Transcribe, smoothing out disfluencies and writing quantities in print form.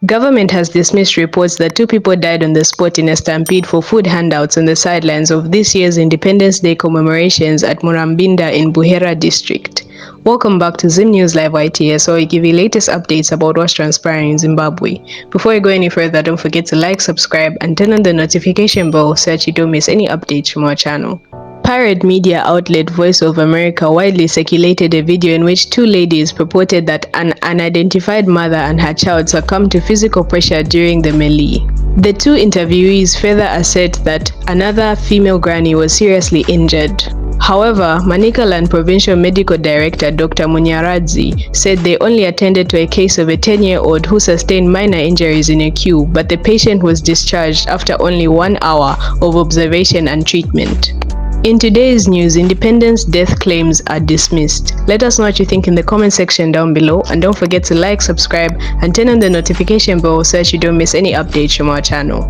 Government has dismissed reports that 2 people died on the spot in a stampede for food handouts on the sidelines of this year's Independence Day commemorations at Murambinda in Buhera district. Welcome back to Zim News Live YTS, where we give you latest updates about what's transpiring in Zimbabwe. Before we go any further, don't forget to like, subscribe, and turn on the notification bell so that you don't miss any updates from our channel. Pirate media outlet Voice of America widely circulated a video in which 2 ladies purported that an unidentified mother and her child succumbed to physical pressure during the melee. The 2 interviewees further assert that another female granny was seriously injured. However, Manicaland Provincial Medical Director Dr. Munyaradzi said they only attended to a case of a 10-year-old who sustained minor injuries in a queue, but the patient was discharged after only 1 hour of observation and treatment. In today's news, Independence death claims are dismissed. Let us know what you think in the comment section down below, and don't forget to like, subscribe, and turn on the notification bell so that you don't miss any updates from our channel.